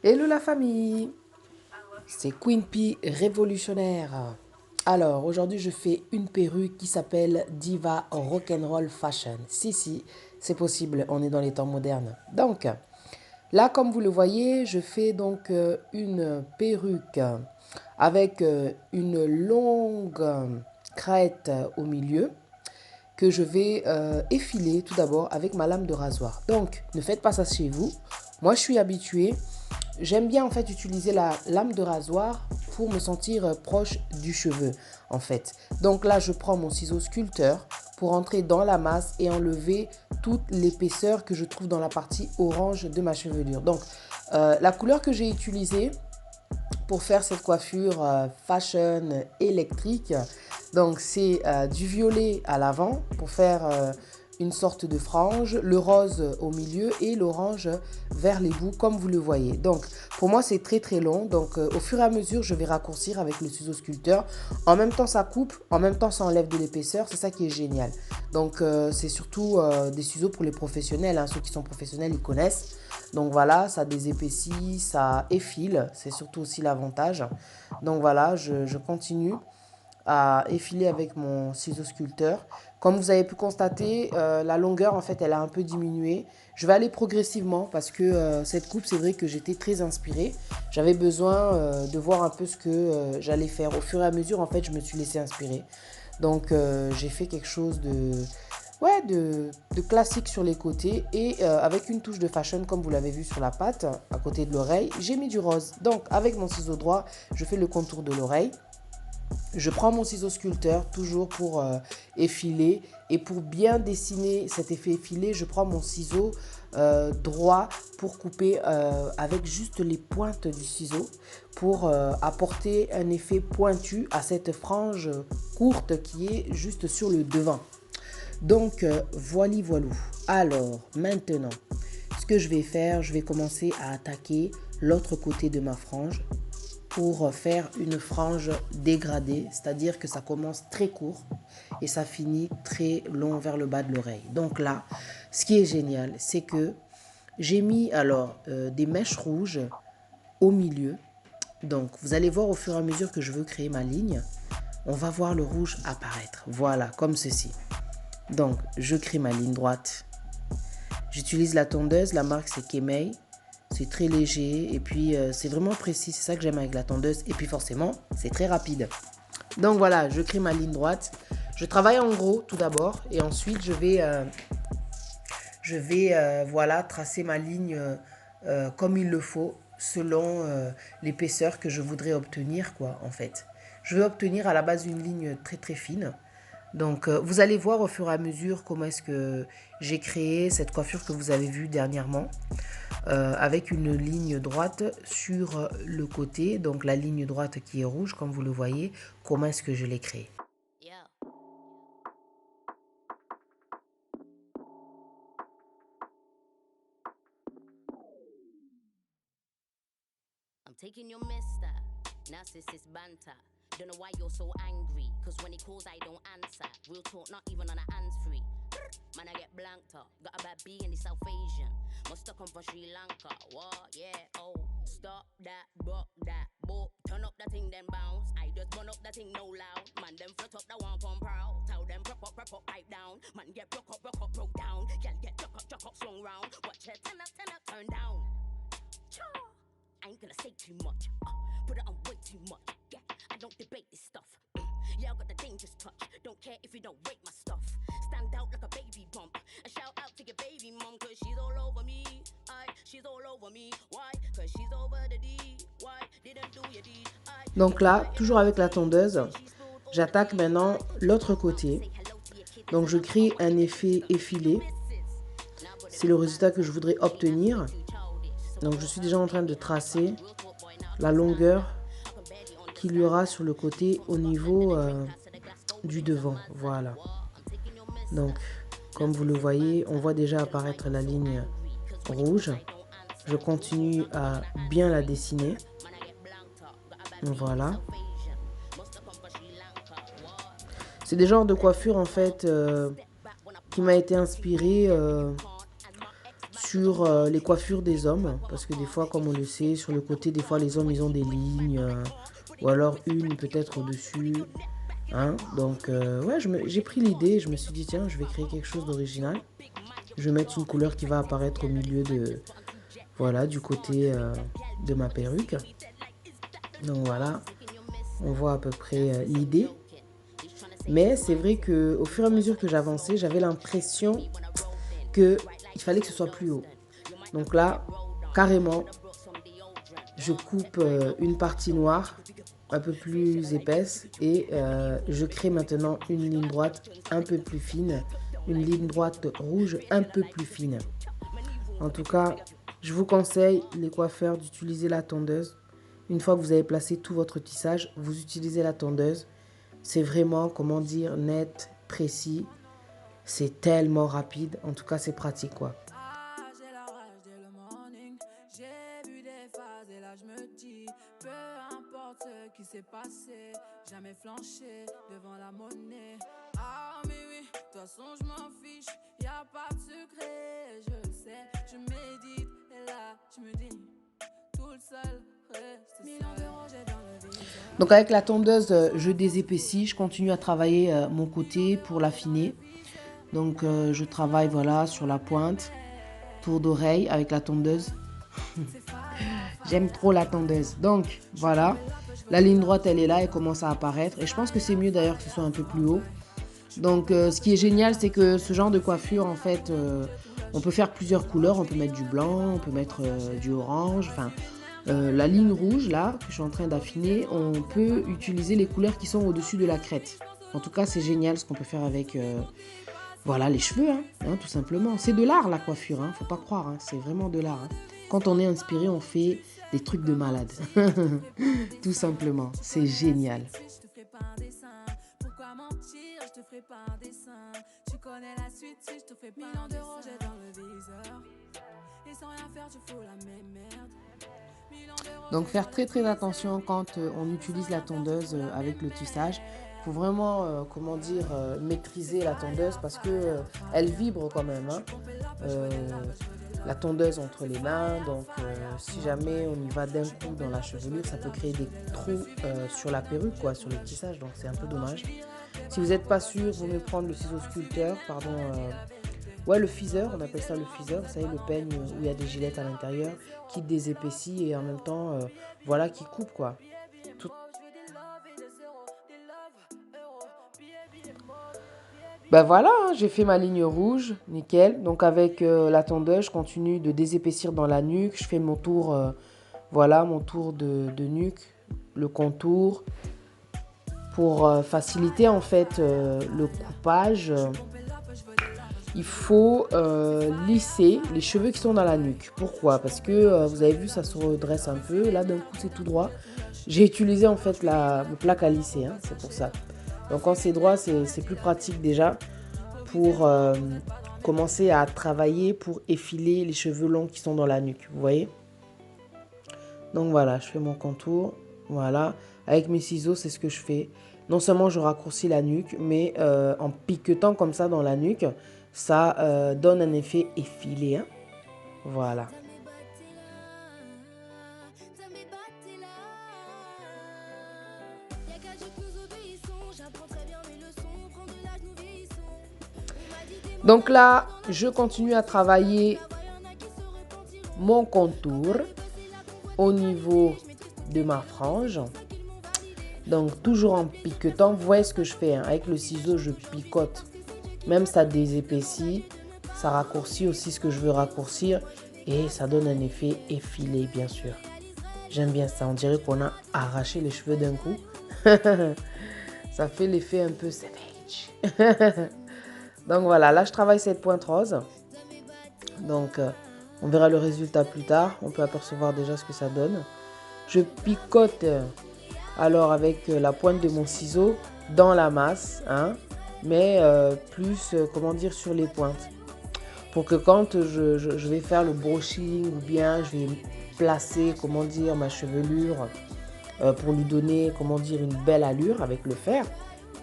Hello la famille, c'est Queen P révolutionnaire. Alors aujourd'hui je fais une perruque qui s'appelle Diva Rock'n'Roll Fashion. Si, c'est possible, on est dans les temps modernes. Donc là comme vous le voyez, je fais donc une perruque avec une longue crête au milieu que je vais effiler tout d'abord avec ma lame de rasoir. Donc ne faites pas ça chez vous. Moi je suis habituée. J'aime bien en fait utiliser la lame de rasoir pour me sentir proche du cheveu en fait. Donc là je prends mon ciseau sculpteur pour entrer dans la masse et enlever toute l'épaisseur que je trouve dans la partie orange de ma chevelure. Donc la couleur que j'ai utilisée pour faire cette coiffure fashion électrique, donc c'est du violet à l'avant pour faire une sorte de frange, le rose au milieu et l'orange vers les bouts comme vous le voyez. Donc pour moi c'est très long, donc au fur et à mesure je vais raccourcir avec le ciseau sculpteur. En même temps ça coupe, en même temps ça enlève de l'épaisseur, c'est ça qui est génial. Donc c'est surtout des ciseaux pour les professionnels, hein. Ceux qui sont professionnels ils connaissent. Donc voilà, ça désépaissit, ça effile, c'est surtout aussi l'avantage. Donc voilà, je continue à effiler avec mon ciseau sculpteur. Comme vous avez pu constater, la longueur en fait elle a un peu diminué. Je vais aller progressivement parce que cette coupe c'est vrai que j'étais très inspirée. J'avais besoin de voir un peu ce que j'allais faire. Au fur et à mesure en fait je me suis laissé inspirer. Donc j'ai fait quelque chose de classique sur les côtés et avec une touche de fashion comme vous l'avez vu sur la patte à côté de l'oreille, j'ai mis du rose. Donc avec mon ciseau droit, je fais le contour de l'oreille. Je prends mon ciseau sculpteur toujours pour effiler et pour bien dessiner cet effet effilé, je prends mon ciseau droit pour couper avec juste les pointes du ciseau pour apporter un effet pointu à cette frange courte qui est juste sur le devant. Donc voilou. Alors maintenant, ce que je vais faire, je vais commencer à attaquer l'autre côté de ma frange pour faire une frange dégradée, c'est-à-dire que ça commence très court et ça finit très long vers le bas de l'oreille. Donc là, ce qui est génial, c'est que j'ai mis alors des mèches rouges au milieu. Donc vous allez voir au fur et à mesure que je veux créer ma ligne, on va voir le rouge apparaître. Voilà, comme ceci. Donc je crée ma ligne droite. J'utilise la tondeuse, la marque c'est Kemei. C'est très léger et puis c'est vraiment précis, c'est ça que j'aime avec la tondeuse. Et puis forcément, c'est très rapide. Donc voilà, je crée ma ligne droite. Je travaille en gros tout d'abord et ensuite je vais voilà, tracer ma ligne comme il le faut selon l'épaisseur que je voudrais obtenir quoi en fait. Je vais obtenir à la base une ligne très fine. Donc vous allez voir au fur et à mesure comment est-ce que j'ai créé cette coiffure que vous avez vue dernièrement avec une ligne droite sur le côté, donc la ligne droite qui est rouge comme vous le voyez, comment est-ce que je l'ai créée. Yeah, I'm taking your mister. Narcissist banter. Don't know why you're so angry. Cause when he calls, I don't answer. Real talk, not even on a hands free. Man, I get blanked up. Got a bad B in the South Asian. Must have come from Sri Lanka. What? Yeah, oh. Stop that, rock that, boop. Turn up that thing, then bounce. I just burn up that thing, no loud. Man, them flut up that one pump proud. Tell them prop up, pipe down. Man, get broke broke down. Girl, get chuck up, swung round. Watch her, turn up, turn down. Cha. I ain't gonna say too much. Put it on way too much. Yeah, I don't debate this stuff. Yeah, I got the dangerous touch. Don't care if you don't rate my stuff. Stand out like a baby bump. And shout out to your baby mom, cause she's all over me. She's all over me. Why? Cause she's over the D. Why? Didn't do your deed. Donc là, toujours avec la tondeuse, j'attaque maintenant l'autre côté. Donc je crée un effet effilé. C'est le résultat que je voudrais obtenir. Donc je suis déjà en train de tracer la longueur qu'il y aura sur le côté au niveau du devant. Voilà. Donc comme vous le voyez, on voit déjà apparaître la ligne rouge. Je continue à bien la dessiner. Voilà. C'est des genres de coiffure en fait qui m'a été inspiré sur les coiffures des hommes. Parce que des fois, comme on le sait, sur le côté, des fois, les hommes, ils ont des lignes. Ou alors une peut-être au-dessus. Hein. Donc, ouais, j'ai pris l'idée. Je me suis dit, tiens, je vais créer quelque chose d'original. Je vais mettre une couleur qui va apparaître au milieu de... Voilà, du côté de ma perruque. Donc voilà, on voit à peu près l'idée. Mais c'est vrai qu'au fur et à mesure que j'avançais, j'avais l'impression qu'il fallait que ce soit plus haut. Donc là, carrément, je coupe une partie noire, un peu plus épaisse, et je crée maintenant une ligne droite un peu plus fine, une ligne droite rouge un peu plus fine. En tout cas, je vous conseille, les coiffeurs, d'utiliser la tondeuse. Une fois que vous avez placé tout votre tissage, vous utilisez la tondeuse. C'est vraiment, comment dire, net, précis. C'est tellement rapide. En tout cas, c'est pratique, quoi. J'ai la rage dès le morning. J'ai vu des phases et là je me dis, peu importe ce qui s'est passé, jamais flanché devant la monnaie. Ah mais oui, de toute façon je m'en fiche, y a pas de secret, je le sais. Je médite et là je me dis, tout le seul reste millions de rangées dans le viseur. Donc avec la tondeuse, je désépaissis. Je continue à travailler mon côté pour l'affiner. Donc je travaille voilà sur la pointe, tour d'oreille avec la tondeuse. J'aime trop la tondeuse. Donc voilà, la ligne droite elle est là, elle commence à apparaître. Et je pense que c'est mieux d'ailleurs que ce soit un peu plus haut. Donc ce qui est génial, c'est que ce genre de coiffure, en fait, on peut faire plusieurs couleurs. On peut mettre du blanc, on peut mettre du orange. Enfin, la ligne rouge là, que je suis en train d'affiner, on peut utiliser les couleurs qui sont au-dessus de la crête. En tout cas, c'est génial ce qu'on peut faire avec... Voilà, les cheveux, tout simplement. C'est de l'art, la coiffure, faut pas croire, c'est vraiment de l'art. Quand on est inspiré, on fait des trucs de malade. Tout simplement, c'est génial. Je te ferai pas un dessin. Pourquoi mentir? Je te ferai pas un dessin. Tu connais la suite si je te fais pas millions de rangées dans le viseur. Et sans rien faire, tu fous la même merde. Donc faire très très attention quand on utilise la tondeuse avec le tissage. Il faut vraiment, comment dire, maîtriser la tondeuse parce que elle vibre quand même. La tondeuse entre les mains, donc si jamais on y va d'un coup dans la chevelure, ça peut créer des trous sur la perruque, quoi, sur le tissage, donc c'est un peu dommage. Si vous n'êtes pas sûr, vous pouvez prendre le ciseau sculpteur, ouais, le feather, on appelle ça le feather, vous savez, le peigne où il y a des gilettes à l'intérieur, qui désépaissit et en même temps, voilà, qui coupe, quoi. Ben voilà, j'ai fait ma ligne rouge, nickel. Donc avec la tondeuse, je continue de désépaissir dans la nuque. Je fais mon tour, voilà, mon tour de nuque, le contour. Pour faciliter en fait le coupage, il faut lisser les cheveux qui sont dans la nuque. Pourquoi? Parce que vous avez vu, ça se redresse un peu. Là, d'un coup, c'est tout droit. J'ai utilisé en fait le plaque à lisser, c'est pour ça. Donc quand c'est droit, c'est plus pratique déjà pour commencer à travailler pour effiler les cheveux longs qui sont dans la nuque, vous voyez. Donc voilà, je fais mon contour, voilà. Avec mes ciseaux, c'est ce que je fais. Non seulement je raccourcis la nuque, mais en piquetant comme ça dans la nuque, ça donne un effet effilé, Voilà. Donc là, je continue à travailler mon contour au niveau de ma frange. Donc toujours en piquetant, vous voyez ce que je fais, avec le ciseau, je picote. Même ça désépaissit, ça raccourcit aussi ce que je veux raccourcir et ça donne un effet effilé, bien sûr. J'aime bien ça, on dirait qu'on a arraché les cheveux d'un coup. Ça fait l'effet un peu savage. Donc voilà, là je travaille cette pointe rose. Donc on verra le résultat plus tard. On peut apercevoir déjà ce que ça donne. Je picote alors avec la pointe de mon ciseau dans la masse, mais plus, comment dire, sur les pointes. Pour que quand je vais faire le brushing ou bien je vais placer, comment dire, ma chevelure pour lui donner, comment dire, une belle allure avec le fer.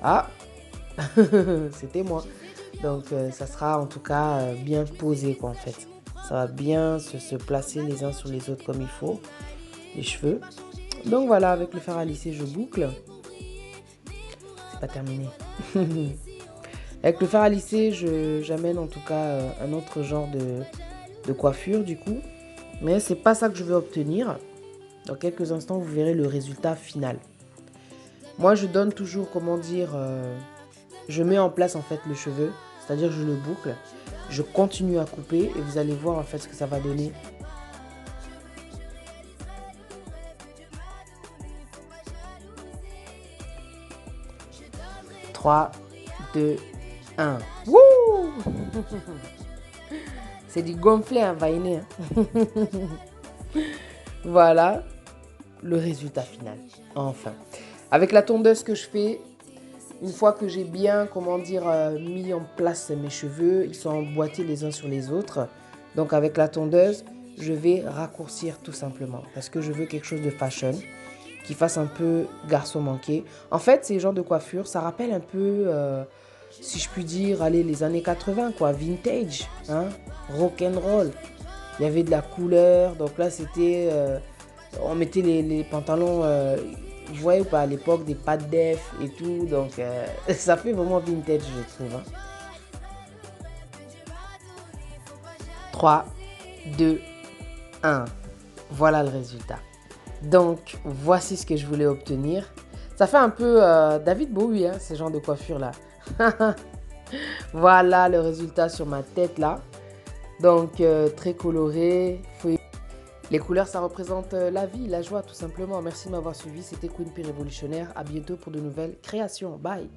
Ah, c'était moi. Donc ça sera en tout cas bien posé, quoi, en fait. Ça va bien se placer les uns sur les autres comme il faut, les cheveux. Donc voilà, avec le fer à lisser, je boucle. C'est pas terminé. Avec le fer à lisser, j'amène en tout cas un autre genre de coiffure du coup. Mais c'est pas ça que je veux obtenir. Dans quelques instants, vous verrez le résultat final. Moi, je donne toujours, comment dire, je mets en place en fait le cheveu, c'est-à-dire je le boucle, je continue à couper et vous allez voir en fait ce que ça va donner. Trois, 2, 1. Wouh! C'est du gonflé, hein, vainé. Voilà le résultat final. Enfin. Avec la tondeuse que je fais, une fois que j'ai bien, comment dire, mis en place mes cheveux, ils sont emboîtés les uns sur les autres. Donc avec la tondeuse, je vais raccourcir tout simplement. Parce que je veux quelque chose de fashion, qui fasse un peu garçon manqué. En fait, ces genres de coiffure, ça rappelle un peu, si je puis dire, allez, les années 80, quoi, vintage, hein, rock and roll. Il y avait de la couleur, donc là c'était, on mettait les pantalons, vous voyez ou pas, à l'époque des pattes def et tout, donc ça fait vraiment vintage je trouve. Hein. 3, 2, 1, voilà le résultat. Donc voici ce que je voulais obtenir. Ça fait un peu David Bowie, hein, ce genre de coiffure là. Voilà le résultat sur ma tête là. Donc très coloré. Les couleurs, ça représente la vie, la joie tout simplement. Merci de m'avoir suivi. C'était Queen P Révolutionnaire. À bientôt pour de nouvelles créations. Bye.